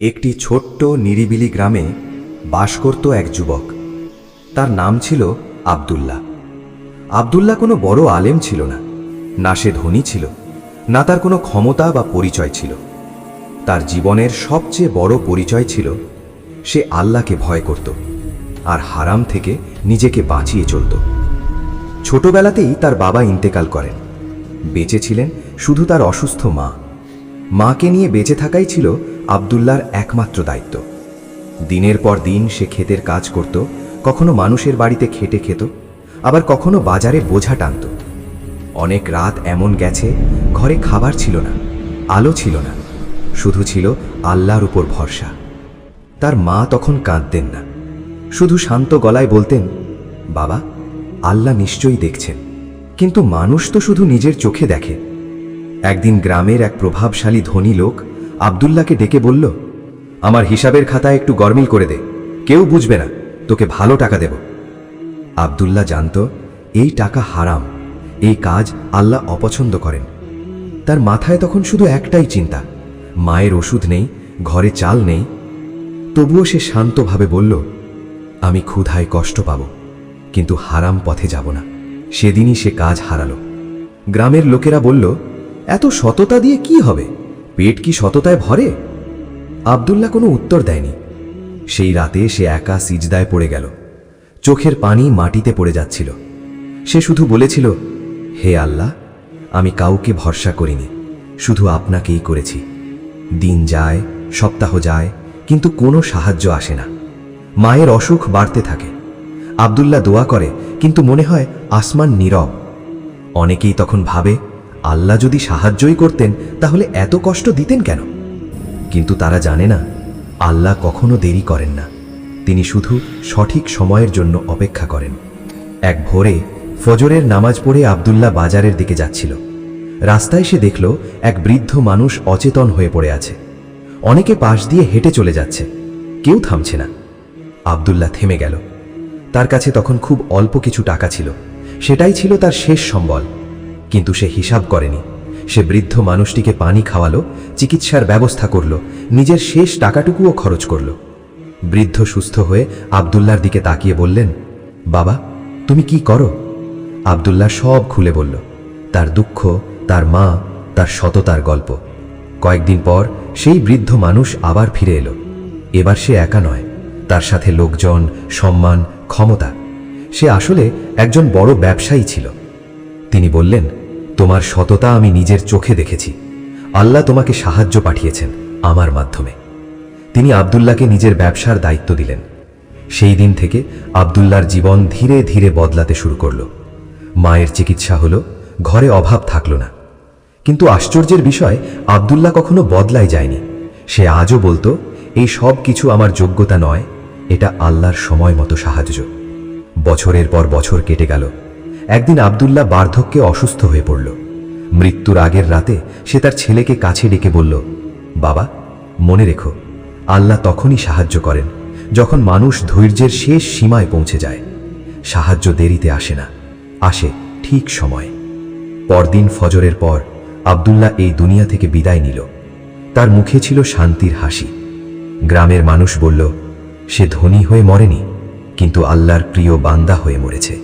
একটি ছোট্ট নিরিবিলি গ্রামে বাস করত এক যুবক। তার নাম ছিল আব্দুল্লাহ। আব্দুল্লাহ কোনো বড় আলেম ছিল না, না সে ধনী ছিল, না তার কোনো ক্ষমতা বা পরিচয় ছিল। তার জীবনের সবচেয়ে বড় পরিচয় ছিল সে আল্লাহকে ভয় করত আর হারাম থেকে নিজেকে বাঁচিয়ে চলত। ছোটবেলাতেই তার বাবা ইন্তেকাল করেন। বেঁচে ছিলেন শুধু তার অসুস্থ মা। মাকে নিয়ে বেঁচে থাকাই ছিল আব্দুল্লাহর একমাত্র দায়িত্ব। দিনের পর দিন সে ক্ষেতের কাজ করত, কখনো মানুষের বাড়িতে খেটে খেত, আবার কখনো বাজারে বোঝা টানত। অনেক রাত এমন গেছে ঘরে খাবার ছিল না, আলো ছিল না, শুধু ছিল আল্লাহর উপর ভরসা। তার মা তখন কাঁদতেন না, শুধু শান্ত গলায় বলতেন, বাবা, আল্লাহ নিশ্চয়ই দেখছেন, কিন্তু মানুষ তো শুধু নিজের চোখে দেখে। একদিন গ্রামের এক প্রভাবশালী ধনী লোক আব্দুল্লাহকে ডেকে বলল, আমার হিসাবের খাতায় একটু গরমিল করে দে, কেউ বুঝবে না, তোকে ভালো টাকা দেব। আব্দুল্লাহ জানত এই টাকা হারাম, এই কাজ আল্লাহ অপছন্দ করেন। তার মাথায় তখন শুধু একটাই চিন্তা, মায়ের ওষুধ নেই, ঘরে চাল নেই। তবুও সে শান্তভাবে বলল, আমি ক্ষুধায় কষ্ট পাব, কিন্তু হারাম পথে যাব না। সেদিনই সে কাজ হারালো। গ্রামের লোকেরা বলল, এত সততা দিয়ে কি হবে, পেট কি সততায় ভরে? আব্দুল্লাহ কোনো উত্তর দেয়নি। সেই রাতে সে একা সিজদায় পড়ে গেল, চোখের পানি মাটিতে পড়ে যাচ্ছিল। সে শুধু বলেছিল, হে আল্লাহ, আমি কাউকে ভরসা করিনি, শুধু আপনাকেই করেছি। দিন যায়, সপ্তাহ যায়, কিন্তু কোনো সাহায্য আসে না। মায়ের অসুখ বাড়তে থাকে। আব্দুল্লাহ দোয়া করে, কিন্তু মনে হয় আসমান নীরব। অনেকেই তখন ভাবে, আল্লাহ যদি সাহায্যই করতেন তাহলে এত কষ্ট দিতেন কেন? কিন্তু তারা জানে না, আল্লাহ কখনো দেরি করেন না, তিনি শুধু সঠিক সময়ের জন্য অপেক্ষা করেন। এক ভোরে ফজরের নামাজ পড়ে আব্দুল্লাহ বাজারের দিকে যাচ্ছিল। রাস্তায় সে দেখল এক বৃদ্ধ মানুষ অচেতন হয়ে পড়ে আছে। অনেকে পাশ দিয়ে হেঁটে চলে যাচ্ছে, কেউ থামছে না। আব্দুল্লাহ থেমে গেল। তার কাছে তখন খুব অল্প কিছু টাকা ছিল, সেটাই ছিল তার শেষ সম্বল। কিন্তু সে হিসাব করেনি। সে বৃদ্ধ মানুষটিকে পানি খাওয়ালো, চিকিৎসার ব্যবস্থা করল, নিজের শেষ টাকাটুকুও খরচ করল। বৃদ্ধ সুস্থ হয়ে আব্দুল্লাহর দিকে তাকিয়ে বললেন, বাবা, তুমি কি করো? আব্দুল্লাহ সব খুলে বলল, তার দুঃখ, তার মা, তার সততার গল্প। কয়েকদিন পর সেই বৃদ্ধ মানুষ আবার ফিরে এলো। এবার সে একা নয়, তার সাথে লোকজন, সম্মান, ক্ষমতা। সে আসলে একজন বড় ব্যবসায়ী ছিল। তিনি বললেন, তোমার সততা আমি নিজের চোখে দেখেছি, আল্লাহ তোমাকে সাহায্য পাঠিয়েছেন আমার মাধ্যমে। তিনি আব্দুল্লাহকে নিজের ব্যবসার দায়িত্ব দিলেন। সেই দিন থেকে আব্দুল্লাহর জীবন ধীরে ধীরে বদলাতে শুরু করল। মায়ের চিকিৎসা হলো, ঘরে অভাব থাকল না। কিন্তু আশ্চর্যের বিষয়, আব্দুল্লাহ কখনো বদলাই যায়নি। সে আজও বলতো, এই সব কিছু আমার যোগ্যতা নয়, এটা আল্লাহর সময় মতো সাহায্য। বছরের পর বছর কেটে গেল। একদিন আব্দুল্লাহ বার্ধক্যে অসুস্থ হয়ে পড়ল। মৃত্যুর আগের রাতে সে তার ছেলেকে কাছে ডেকে বলল, বাবা, মনে রেখো, আল্লাহ তখনই সাহায্য করেন যখন মানুষ ধৈর্যের শেষ সীমায় পৌঁছে যায়। সাহায্য দেরিতে আসে না, আসে ঠিক সময়। পরদিন ফজরের পর আব্দুল্লাহ এই দুনিয়া থেকে বিদায় নিল। তার মুখে ছিল শান্তির হাসি। গ্রামের মানুষ বলল, সে ধনী হয়ে মরেনি, কিন্তু আল্লাহর প্রিয় বান্দা হয়ে মরেছে।